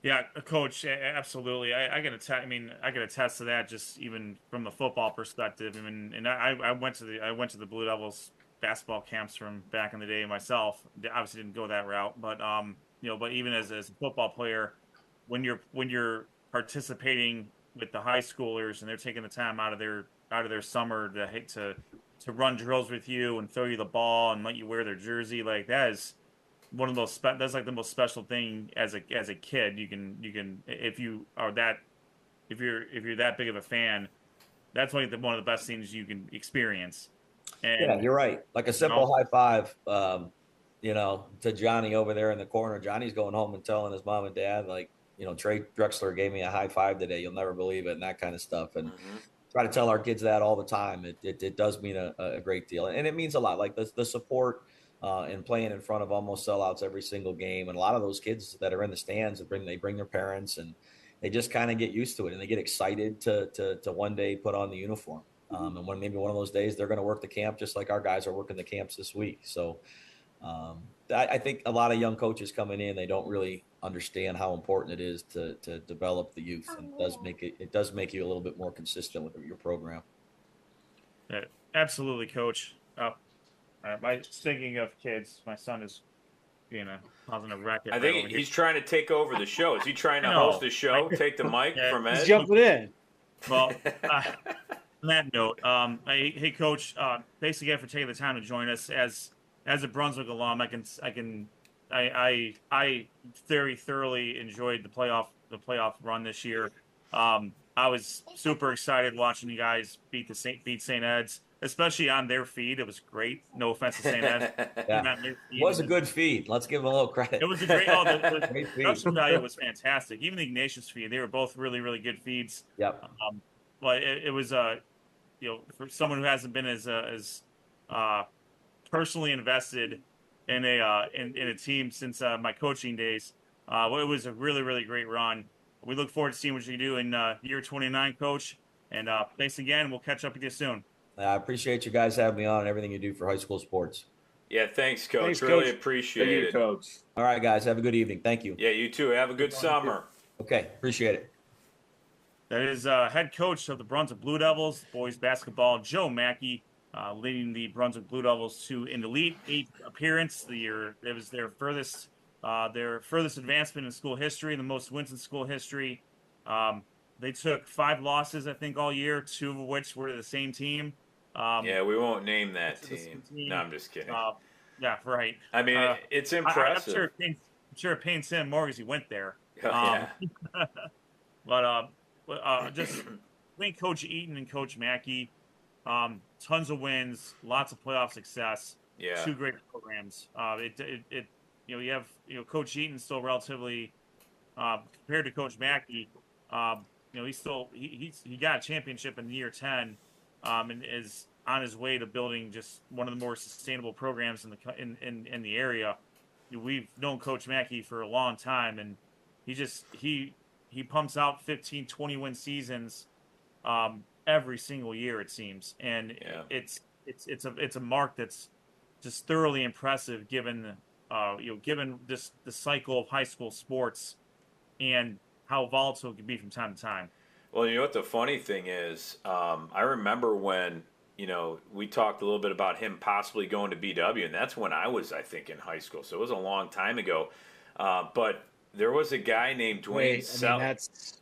Yeah, Coach, absolutely. I can attest to that. Just even from the football perspective. I went to the Blue Devils basketball camps from back in the day myself. Obviously, didn't go that route, but but even as a football player, when you're participating with the high schoolers and they're taking the time out of their summer to run drills with you and throw you the ball and let you wear their jersey, like that is one of those that's like the most special thing as a kid. You can if you're that big of a fan, that's like one of the best things you can experience. And yeah, you're right. Like a simple high five, to Johnny over there in the corner. Johnny's going home and telling his mom and dad, like, Trey Drexler gave me a high five today. You'll never believe it, and that kind of stuff. And try to tell our kids that all the time. It does mean a great deal, and it means a lot. Like the support and playing in front of almost sellouts every single game, and a lot of those kids that are in the stands they bring their parents, and they just kind of get used to it, and they get excited to one day put on the uniform. And when maybe one of those days they're going to work the camp just like our guys are working the camps this week. So I think a lot of young coaches coming in, they don't really understand how important it is to develop the youth, and it does make you a little bit more consistent with your program. Yeah, absolutely, Coach. Speaking of kids, my son is causing a racket. I think he's trying to take over the show. Is he trying to host the show? Take the mic from Ed? He's jumping in. Well, on that note, hey, Coach, thanks again for taking the time to join us. As a Brunswick alum, I very thoroughly enjoyed the playoff run this year. I was super excited watching you guys beat St. Ed's, especially on their feed. It was great. No offense to St. Ed's. Yeah. It was a good feed. Let's give them a little credit. It was a great. The production value was fantastic. Even the Ignatius feed, they were both really, really good feeds. Yep. But it was for someone who hasn't been as personally invested in a team since my coaching days, it was a really, really great run. We look forward to seeing what you do in year 29, Coach. And thanks again. We'll catch up with you soon. I appreciate you guys having me on and everything you do for high school sports. Yeah, thanks, Coach. Really appreciate it. Coach. All right, guys. Have a good evening. Thank you. Yeah, you too. Have a good summer. Okay, appreciate it. That is head coach of the Brunswick Blue Devils boys basketball, Joe Mackey, leading the Brunswick Blue Devils to an Elite 8 appearance. It was their furthest advancement in school history, the most wins in school history. They took 5 losses, I think, all year, 2 of which were to the same team. Yeah, we won't name that team. No, I'm just kidding. Yeah, right. I mean, it's impressive. I'm sure it pains him more because he went there. Yeah. But just between Coach Eaton and Coach Mackey, tons of wins, lots of playoff success. Yeah. 2 great programs. You have Coach Eaton still relatively compared to Coach Mackey. he got a championship in year 10, and is on his way to building just one of the more sustainable programs in the area. We've known Coach Mackey for a long time, and he pumps out 15, 20 win seasons every single year, it seems, and it's a mark that's just thoroughly impressive given given this the cycle of high school sports and how volatile it can be from time to time. Well, you know what the funny thing is? I remember when, we talked a little bit about him possibly going to BW, and that's when I was, I think, in high school. So it was a long time ago. But there was a guy named Dwayne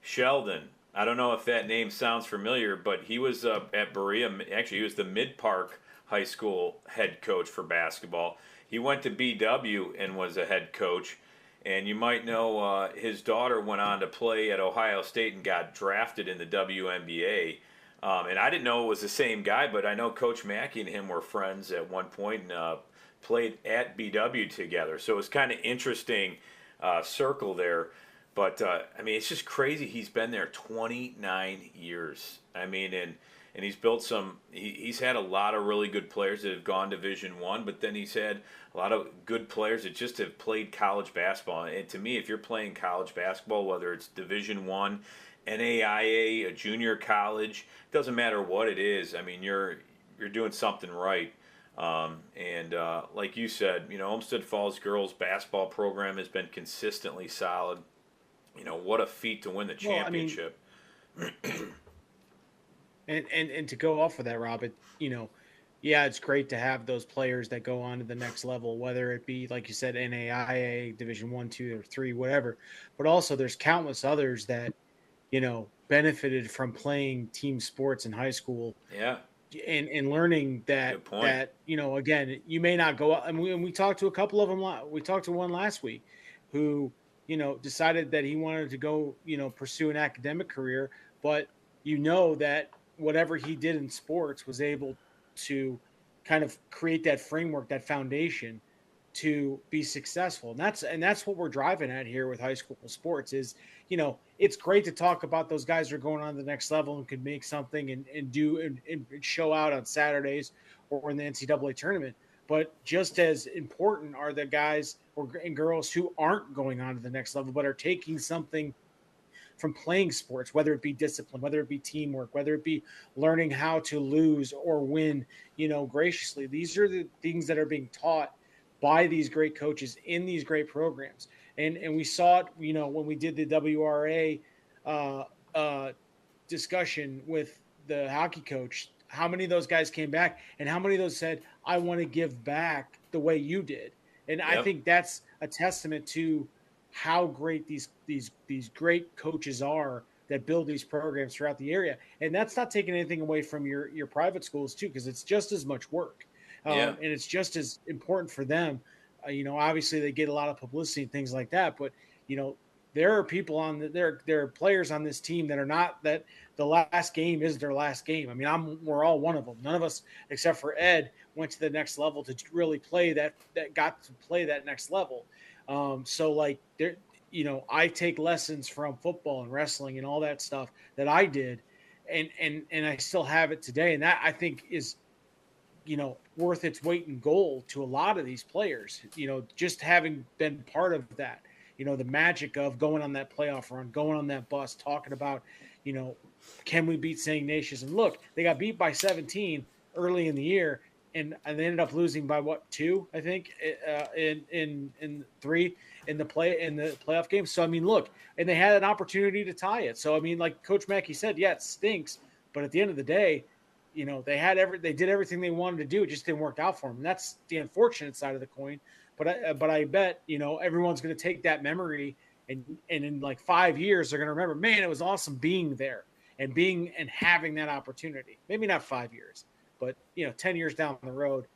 Sheldon. I don't know if that name sounds familiar, but he was at Berea. Actually, he was the Mid-Park High School head coach for basketball. He went to BW and was a head coach. And you might know his daughter went on to play at Ohio State and got drafted in the WNBA. And I didn't know it was the same guy, but I know Coach Mackey and him were friends at one point and played at BW together. So it was kind of interesting circle there. But, it's just crazy. He's been there 29 years. And he's built he's had a lot of really good players that have gone Division I, but then he's had a lot of good players that just have played college basketball. And to me, if you're playing college basketball, whether it's Division I, NAIA, a junior college, it doesn't matter what it is. You're doing something right. Like you said, Olmsted Falls Girls Basketball program has been consistently solid. What a feat to win the championship. And to go off of that, Rob, it's great to have those players that go on to the next level, whether it be, like you said, NAIA, Division I, 2, or 3, whatever. But also there's countless others that, benefited from playing team sports in high school. Yeah. And learning that, again, you may not go out. And we talked to a couple of them. We talked to one last week who, decided that he wanted to go, pursue an academic career, but that whatever he did in sports was able to kind of create that framework, that foundation to be successful. And that's what we're driving at here with high school sports is, it's great to talk about those guys who are going on to the next level and could make something and show out on Saturdays or in the NCAA tournament. But just as important are the guys and girls who aren't going on to the next level, but are taking something from playing sports, whether it be discipline, whether it be teamwork, whether it be learning how to lose or win, graciously. These are the things that are being taught by these great coaches in these great programs. And we saw it, when we did the WRA discussion with the hockey coach, how many of those guys came back and how many of those said, I want to give back the way you did. And I think that's a testament to how great these great coaches are that build these programs throughout the area. And that's not taking anything away from your private schools too, because it's just as much work. And it's just as important for them. Obviously they get a lot of publicity and things like that, but there are people there are players on this team that are not, that the last game is their last game. We're all one of them. None of us, except for Ed, went to the next level to really play that got to play that next level. I take lessons from football and wrestling and all that stuff that I did, and I still have it today. And that I think is, worth its weight in gold to a lot of these players, just having been part of that, the magic of going on that playoff run, going on that bus, talking about, can we beat St. Ignatius? And look, they got beat by 17 early in the year. And they ended up losing by 2, I think, in 3 in the playoff game. So look, and they had an opportunity to tie it. So like Coach Mackey said, it stinks, but at the end of the day, they did everything they wanted to do. It just didn't work out for them. And that's the unfortunate side of the coin. But I bet everyone's going to take that memory and in like 5 years they're going to remember, man, it was awesome being there and having that opportunity. Maybe not 5 years. But 10 years down the road,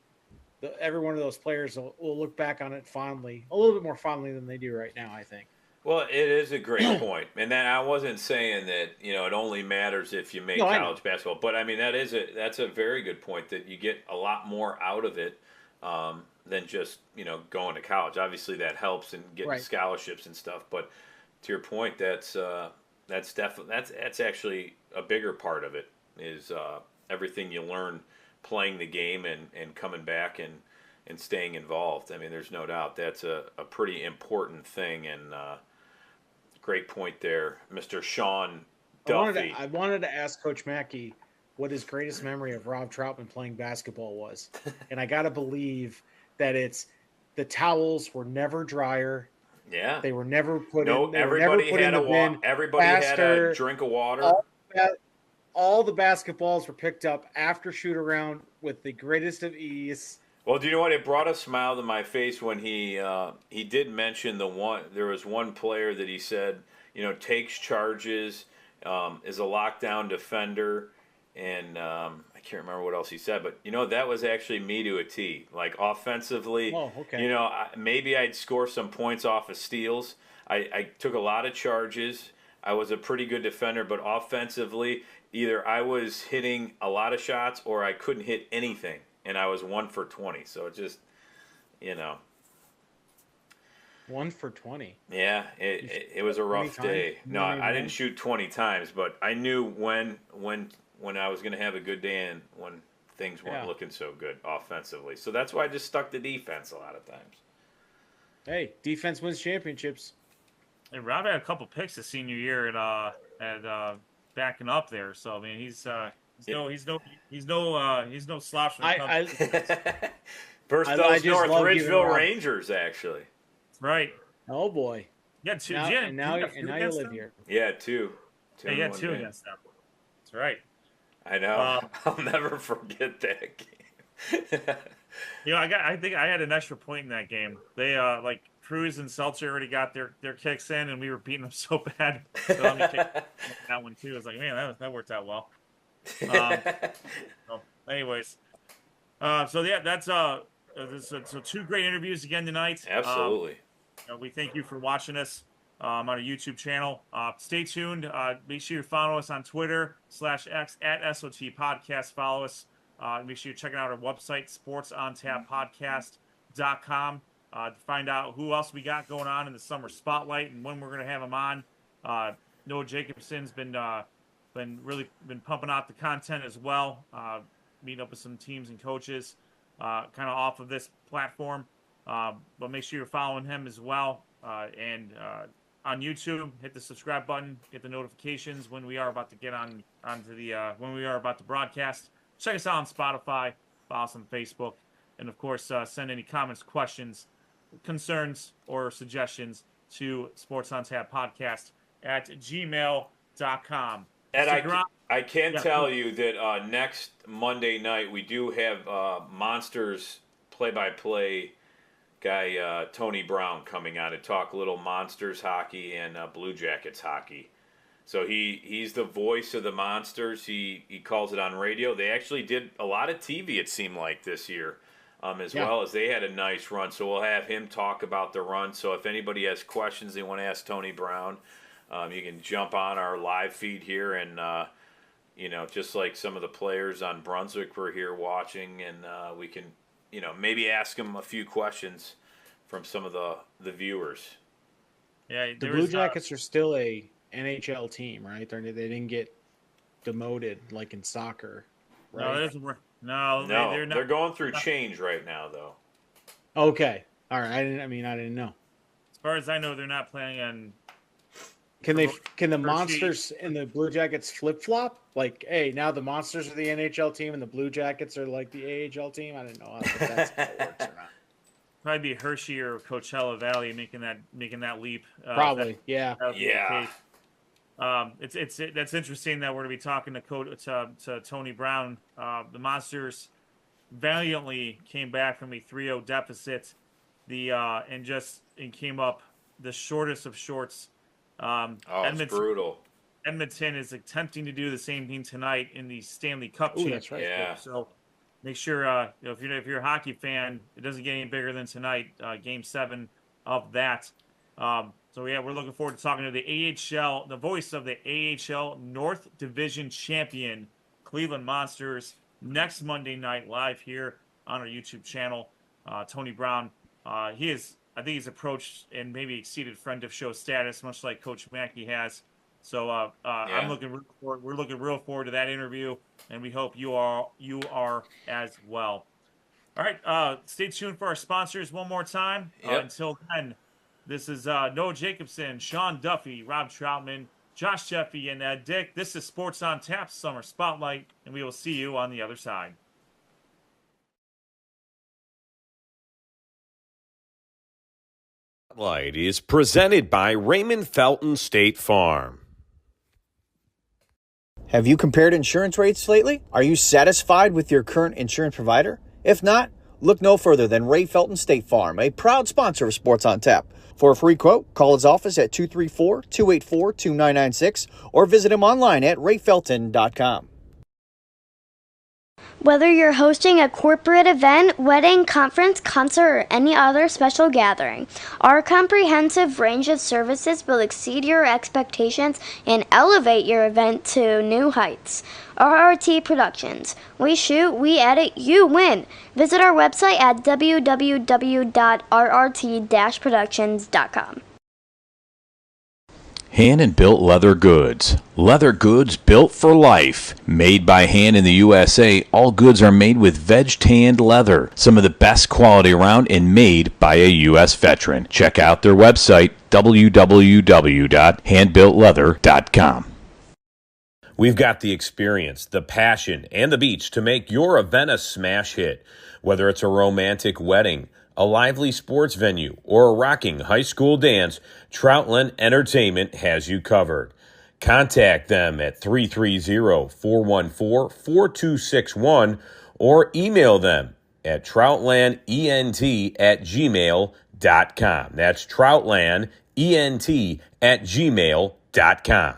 every one of those players will look back on it fondly, a little bit more fondly than they do right now, I think. Well, it is a great point, and then I wasn't saying that it only matters if you make college basketball, but that's a very good point that you get a lot more out of it than just going to college. Obviously, that helps and getting scholarships and stuff. But to your point, that's that's actually a bigger part of it is everything you learn playing the game and coming back and staying involved. I mean, there's no doubt that's a pretty important thing, and great point there, Mr. Sean Duffy. I wanted to ask Coach Mackey what his greatest memory of Rob Troutman playing basketball was. And I got to believe that it's the towels were never drier. Yeah. They were never put in. Everybody had a drink of water. All the basketballs were picked up after shoot around with the greatest of ease. Well, do you know what? It brought a smile to my face when he did mention there was one player that he said, takes charges, is a lockdown defender, and I can't remember what else he said, but that was actually me to a T. Like offensively, maybe I'd score some points off of steals. I took a lot of charges. I was a pretty good defender, but offensively, either I was hitting a lot of shots or I couldn't hit anything. And I was 1 for 20, so it just, 1 for 20. Yeah, it was a rough day. No, I didn't shoot 20 times, but I knew when I was going to have a good day and when things weren't looking so good offensively. So that's why I just stuck to defense a lot of times. Hey, defense wins championships. And Rob had a couple picks his senior year at backing up there. So I mean, he's no slouch. First those North Ridgeville Rangers, actually. Right. Oh boy. Yeah, two. Now you live here. Yeah, two. Yeah, you had two against them. That's right. I know. I'll never forget that game. I think I had an extra point in that game. They Cruz and Seltzer already got their kicks in, and we were beating them so bad. So let me kick that one too. I was like, man, that worked out well. Anyways, so yeah, that's so two great interviews again tonight. Absolutely. We thank you for watching us on our YouTube channel. Stay tuned. Make sure you follow us on Twitter /X at SOT Podcast. Follow us. Make sure you're checking out our website, sportsontapodcast.com, to find out who else we got going on in the summer spotlight and when we're going to have them on. Noah Jacobson's been pumping out the content as well, meeting up with some teams and coaches, kind of off of this platform. But make sure you're following him as well. And on YouTube, hit the subscribe button, get the notifications when we are about to get when we are about to broadcast. Check us out on Spotify, follow us on Facebook, and of course, send any comments, questions, concerns, or suggestions to sportsontapodcast@gmail.com. And I can tell you that next Monday night we do have Monsters play-by-play guy Tony Brown coming on to talk a little Monsters hockey and Blue Jackets hockey. So he's the voice of the Monsters. He calls it on radio. They actually did a lot of TV, it seemed like, this year, as well as they had a nice run. So we'll have him talk about the run. So if anybody has questions they want to ask Tony Brown, you can jump on our live feed here and, just like some of the players on Brunswick were here watching, and we can, maybe ask them a few questions from some of the viewers. Yeah, the Blue Jackets are still a NHL team, right? They didn't get demoted like in soccer, right? No, it doesn't work. No, they're not. They're going through change right now, though. Okay, all right. I didn't know. As far as I know, they're not planning on. Can the Monsters and the Blue Jackets flip flop? Like, hey, now the Monsters are the NHL team and the Blue Jackets are like the AHL team. I didn't know if that's how it works or not. Probably be Hershey or Coachella Valley making that leap. Probably, yeah. That's interesting that we're going to be talking to Tony Brown. The Monsters valiantly came back from a 3-0 deficit, and came up the shortest of shorts. It's brutal. Edmonton is attempting to do the same thing tonight in the Stanley Cup Championship. That's right. Yeah. So make sure if you're a hockey fan, it doesn't get any bigger than tonight. Game 7 of that. So yeah, we're looking forward to talking to the AHL, the voice of the AHL North Division champion, Cleveland Monsters, next Monday night live here on our YouTube channel. Tony Brown, I think he's approached and maybe exceeded friend of show status, much like Coach Mackey has. So I'm we're looking real forward to that interview, and we hope you are as well. All right, stay tuned for our sponsors one more time. Until then, this is Noah Jacobson, Sean Duffy, Rob Troutman, Josh Jeffy, and Dick. This is Sports on Tap Summer Spotlight, and we will see you on the other side. Spotlight is presented by Raymond Felton State Farm. Have you compared insurance rates lately? Are you satisfied with your current insurance provider? If not, look no further than Ray Felton State Farm, a proud sponsor of Sports on Tap. For a free quote, call his office at 234-284-2996 or visit him online at rayfelton.com. Whether you're hosting a corporate event, wedding, conference, concert, or any other special gathering, our comprehensive range of services will exceed your expectations and elevate your event to new heights. RRT Productions. We shoot, we edit, you win. Visit our website at www.rrt-productions.com. Hand and built leather goods. Leather goods built for life. Made by hand in the USA, all goods are made with veg-tanned leather. Some of the best quality around and made by a U.S. veteran. Check out their website, www.handbuiltleather.com. We've got the experience, the passion, and the beach to make your event a smash hit. Whether it's a romantic wedding, a lively sports venue, or a rocking high school dance, Troutland Entertainment has you covered. Contact them at 330-414-4261 or email them at troutlandent@gmail.com. That's troutlandent@gmail.com.